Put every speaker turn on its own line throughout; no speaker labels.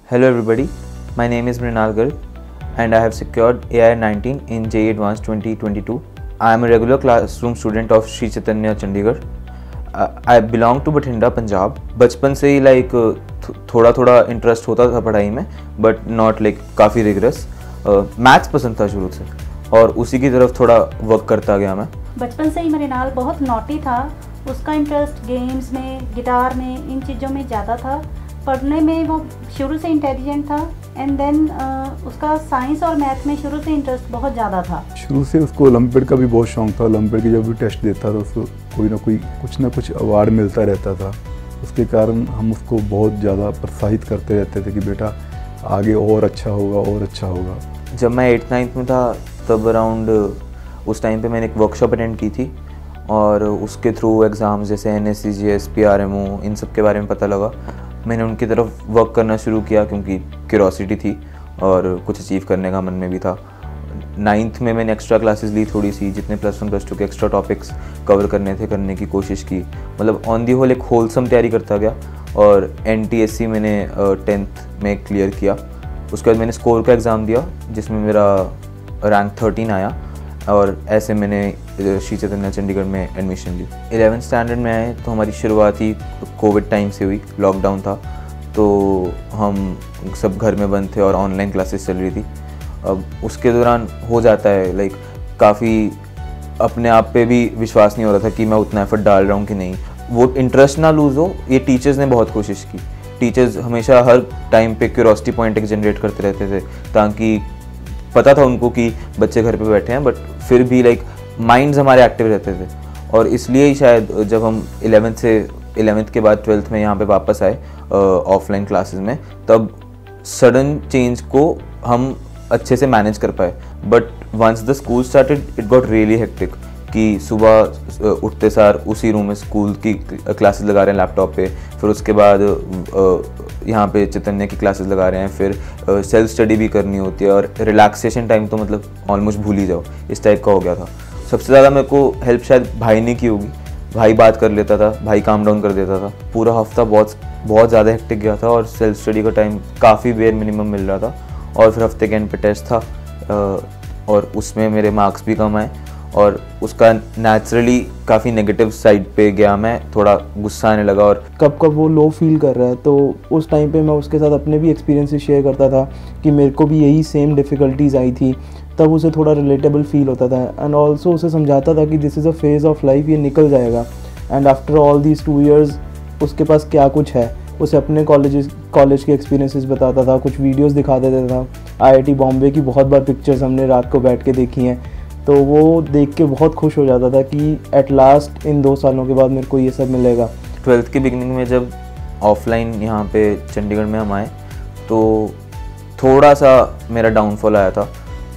Hello everybody, my name is Mrinal Garg and I have secured AI-19 in JEE Advanced 2022. I am a regular classroom student of Sri Chaitanya Chandigarh. I belong to Bathinda, Punjab. बचपन से ही थोड़ा थोड़ा interest होता था पढ़ाई में, but not काफ़ी rigorous. Maths पसंद था शुरू से और उसी की तरफ थोड़ा वर्क करता गया मैं.
बचपन से ही मृणाल बहुत नॉटी था. उसका इंटरेस्ट गेम्स में, गिटार में, इन चीज़ों में ज़्यादा था. पढ़ने में वो शुरू से इंटेलिजेंट था एंड देन उसका साइंस और मैथ में शुरू से इंटरेस्ट बहुत ज़्यादा था.
शुरू से उसको ओलंपियाड का भी बहुत शौक था. ओलंपियाड की जब भी टेस्ट देता था उसको कोई ना कुछ अवार्ड मिलता रहता था. उसके कारण हम उसको बहुत ज़्यादा प्रोत्साहित करते रहते थे कि बेटा आगे और अच्छा होगा और अच्छा होगा.
जब मैं 8th-9th में था तब अराउंड उस टाइम पे मैंने एक वर्कशॉप अटेंड की थी और उसके थ्रू एग्ज़ाम्स जैसे NSCGS, PRMO इन सब के बारे में पता लगा. मैंने उनकी तरफ वर्क करना शुरू किया क्योंकि क्यूरोसिटी थी और कुछ अचीव करने का मन में भी था. 9th में मैंने एक्स्ट्रा क्लासेस ली थोड़ी सी, जितने +1 +2 के एक्स्ट्रा टॉपिक्स कवर करने की कोशिश की. मतलब ऑन दी होल एक होलसम तैयारी करता गया और NTSC मैंने 10th में क्लियर किया. उसके बाद मैंने स्कोर का एग्ज़ाम दिया जिसमें मेरा रैंक 13 आया और ऐसे मैंने श्री चैतन्य चंडीगढ़ में एडमिशन ली. 11th स्टैंडर्ड में आए तो हमारी शुरुआत ही कोविड टाइम से हुई. लॉकडाउन था तो हम सब घर में बंद थे और ऑनलाइन क्लासेस चल रही थी. अब उसके दौरान हो जाता है काफ़ी अपने आप पे भी विश्वास नहीं हो रहा था कि मैं उतना एफर्ट डाल रहा हूँ कि नहीं. वो इंटरेस्ट ना लूज़ हो, ये टीचर्स ने बहुत कोशिश की. टीचर्स हमेशा हर टाइम पे क्यूरोसिटी पॉइंट एक जनरेट करते रहते थे ताकि पता था उनको कि बच्चे घर पे बैठे हैं बट फिर भी माइंड्स हमारे एक्टिव रहते थे. और इसलिए ही शायद जब हम 11th के बाद 12th में यहाँ पे वापस आए ऑफलाइन क्लासेस में, तब सडन चेंज को हम अच्छे से मैनेज कर पाए. But once the school started it got really hectic कि सुबह उठते सार उसी रूम में स्कूल की क्लासेस लगा रहे हैं लैपटॉप पे, फिर उसके बाद यहाँ पे चैतन्य की क्लासेस लगा रहे हैं, फिर सेल्फ स्टडी भी करनी होती है और रिलैक्सेशन टाइम तो मतलब ऑलमोस्ट भूल ही जाओ, इस टाइप का हो गया था. सबसे ज़्यादा मेरे को हेल्प शायद भाई ने की होगी. भाई बात कर लेता था, भाई काम डाउन कर देता था. पूरा हफ्ता बहुत ज़्यादा हेक्टिक गया था और सेल्फ स्टडी का टाइम काफ़ी बेयर मिनिमम मिल रहा था. और फिर हफ्ते के एंड पे टेस्ट था और उसमें मेरे मार्क्स भी कम आए और उसका नेचुरली काफ़ी नेगेटिव साइड पे गया. मैं थोड़ा गुस्सा आने लगा और
कब वो लो फील कर रहा है तो उस टाइम पे मैं उसके साथ अपने भी एक्सपीरियंसेस शेयर करता था कि मेरे को भी यही सेम डिफ़िकल्टीज़ आई थी. तब उसे थोड़ा रिलेटेबल फील होता था एंड ऑल्सो उसे समझाता था कि this is a phase of life, ये निकल जाएगा. And after all these 2 years उसके पास क्या कुछ है, उसे अपने कॉलेज के एक्सपीरियंसेस बताता था, कुछ वीडियोस दिखा देता था. IIT बॉम्बे की बहुत बार पिक्चर्स हमने रात को बैठ के देखी हैं तो वो देख के बहुत खुश हो जाता था कि एट लास्ट इन 2 सालों के बाद मेरे को ये सब मिलेगा.
12th की बिगनिंग में जब ऑफलाइन यहाँ पे चंडीगढ़ में हम आए तो थोड़ा सा मेरा डाउनफॉल आया था.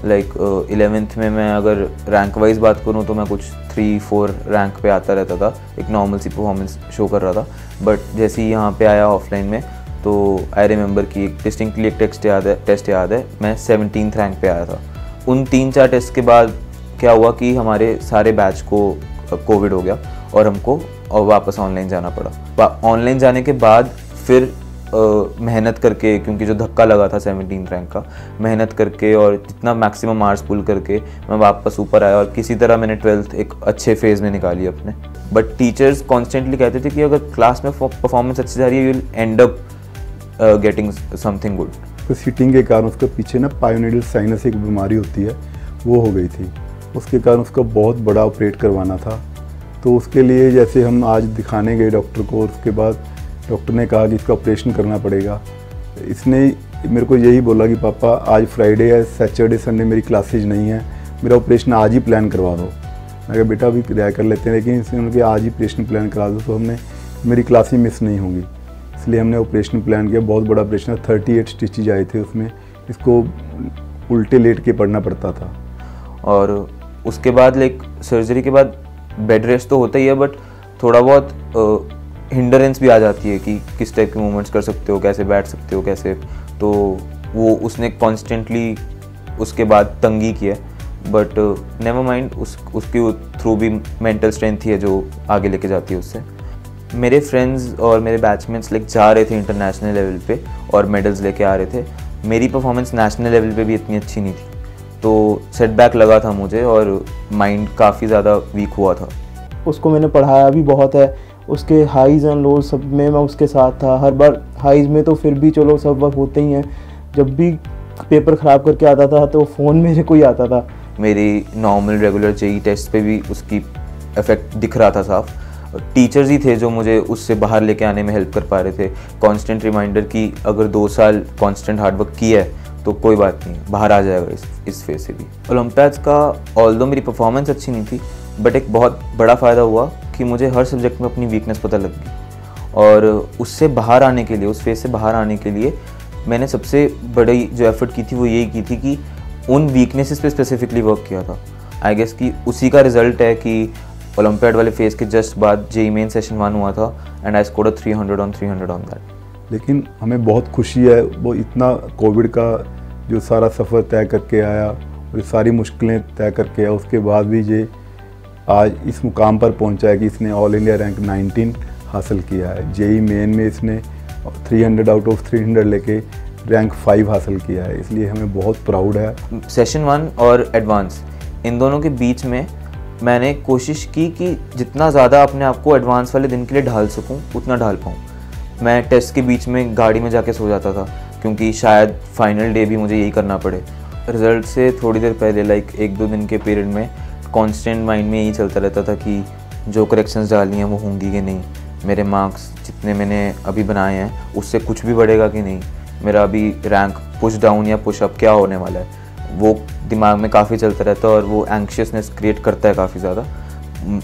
11th में मैं अगर रैंक वाइज बात करूँ तो मैं कुछ 3-4 रैंक पे आता रहता था, एक नॉर्मल सी परफॉर्मेंस शो कर रहा था. बट जैसे ही यहाँ पे आया ऑफलाइन में तो आई रिमेंबर कि एक डिस्टिंक्टली एक टेस्ट याद है, मैं 17th रैंक पे आया था. उन 3-4 टेस्ट के बाद क्या हुआ कि हमारे सारे बैच को कोविड हो गया और हमको वापस ऑनलाइन जाना पड़ा. ऑनलाइन जाने के बाद फिर मेहनत करके, क्योंकि जो धक्का लगा था 17th रैंक का, मेहनत करके और जितना मैक्सिमम मार्क्स पुल करके मैं वापस ऊपर आया और किसी तरह मैंने 12th एक अच्छे फेज़ में निकाली अपने. बट टीचर्स कॉन्स्टेंटली कहते थे कि अगर क्लास में परफॉर्मेंस अच्छी जा रही है you will and up getting something good.
तो सीटिंग के कारण उसके पीछे ना पायोनिडल साइनस एक बीमारी होती है, वो हो गई थी. उसके कारण उसका बहुत बड़ा ऑपरेट करवाना था. तो उसके लिए जैसे हम आज दिखाने गए डॉक्टर को, उसके बाद डॉक्टर ने कहा कि इसका ऑपरेशन करना पड़ेगा. इसने मेरे को यही बोला कि पापा आज फ्राइडे है, सैटरडे संडे मेरी क्लासेज नहीं है, मेरा ऑपरेशन आज ही प्लान करवा दो. मैं कहा बेटा अभी किराया कर लेते हैं, लेकिन इसने कि आज ही ऑपरेशन प्लान करा दो तो हमने मेरी क्लासेज मिस नहीं होंगी. इसलिए हमने ऑपरेशन प्लान किया. बहुत बड़ा ऑपरेशन है, 38 स्टिचेज आए थे उसमें. इसको उल्टे लेट के पढ़ना पड़ता था.
और उसके बाद सर्जरी के बाद बेड रेस्ट तो होता ही है बट थोड़ा बहुत हिंडरेंस भी आ जाती है कि किस टाइप के मूवमेंट्स कर सकते हो, कैसे बैठ सकते हो, कैसे. तो वो उसने कॉन्स्टेंटली उसके बाद तंगी की है. बट नेवर माइंड, उसके थ्रू भी मेंटल स्ट्रेंथ ही है जो आगे लेके जाती है उससे. मेरे फ्रेंड्स और मेरे बैचमेट्स लाइक जा रहे थे इंटरनेशनल लेवल पे और मेडल्स लेके आ रहे थे, मेरी परफॉर्मेंस नेशनल लेवल पे भी इतनी अच्छी नहीं थी, तो सेटबैक लगा था मुझे और माइंड काफ़ी ज़्यादा वीक हुआ था।
उसको मैंने पढ़ाया भी बहुत है, उसके हाईज़ एंड लोज सब में मैं उसके साथ था। हर बार हाईज़ में तो फिर भी चलो सब वक्त होते ही हैं, जब भी पेपर ख़राब करके आता था तो फ़ोन मेरे को ही आता था।
मेरी नॉर्मल रेगुलर जेई टेस्ट पे भी उसकी इफेक्ट दिख रहा था साफ। टीचर्स ही थे जो मुझे उससे बाहर लेके आने में हेल्प कर पा रहे थे, कांस्टेंट रिमाइंडर कि अगर 2 साल कांस्टेंट हार्डवर्क किया है तो कोई बात नहीं, बाहर आ जाएगा इस फेज से भी। ओलंपियाड्स का ऑल्दो मेरी परफॉर्मेंस अच्छी नहीं थी, बट एक बहुत बड़ा फ़ायदा हुआ कि मुझे हर सब्जेक्ट में अपनी वीकनेस पता लग गई, और उससे बाहर आने के लिए, उस फेज से बाहर आने के लिए मैंने सबसे बड़ी जो एफर्ट की थी वो यही की थी कि उन वीकनेसेस पे स्पेसिफिकली वर्क किया था। आई गेस कि उसी का रिजल्ट है कि ओलंपियाड वाले फेज़ के जस्ट बाद जेईई मेन सेशन 1 हुआ था and I scored 300 on that.
लेकिन हमें बहुत खुशी है, वो इतना कोविड का जो सारा सफ़र तय करके आया और सारी मुश्किलें तय करके आया, उसके बाद भी ये आज इस मुकाम पर पहुंचा है कि इसने ऑल इंडिया रैंक 19 हासिल किया है। जेईई मेन में इसने 300 आउट ऑफ 300 लेके रैंक 5 हासिल किया है, इसलिए हमें बहुत प्राउड है।
सेशन 1 और एडवांस इन दोनों के बीच में मैंने कोशिश की कि जितना ज़्यादा अपने आप को एडवांस वाले दिन के लिए ढाल सकूं उतना ढाल पाऊं। मैं टेस्ट के बीच में गाड़ी में जाके सो जाता था क्योंकि शायद फाइनल डे भी मुझे यही करना पड़े। रिज़ल्ट से थोड़ी देर पहले लाइक 1-2 दिन के पीरियड में कांस्टेंट माइंड में यही चलता रहता था कि जो करेक्शंस डालनी हैं वो होंगी कि नहीं, मेरे मार्क्स जितने मैंने अभी बनाए हैं उससे कुछ भी बढ़ेगा कि नहीं, मेरा अभी रैंक पुश डाउन या पुश अप क्या होने वाला है, वो दिमाग में काफ़ी चलता रहता है और वो एंक्शियसनेस क्रिएट करता है काफ़ी ज़्यादा।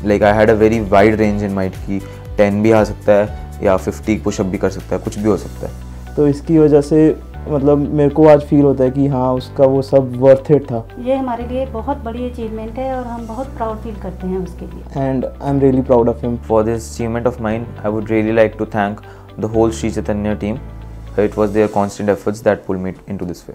Like I had a very wide range in mind कि 10 भी आ सकता है या 50 पुशअप भी कर सकता है, कुछ भी हो सकता है।
तो इसकी वजह से मतलब मेरे को आज फील होता है कि हाँ उसका वो सब वर्थ इट था।
ये हमारे लिए बहुत बड़ी अचीवमेंट है और हम बहुत प्राउड फील करते हैं उसके लिए।
And I am really proud of him.
For this achievement of mine I would really like to thank the whole Shri Chaitanya team. It was their constant efforts that pulled me into this way.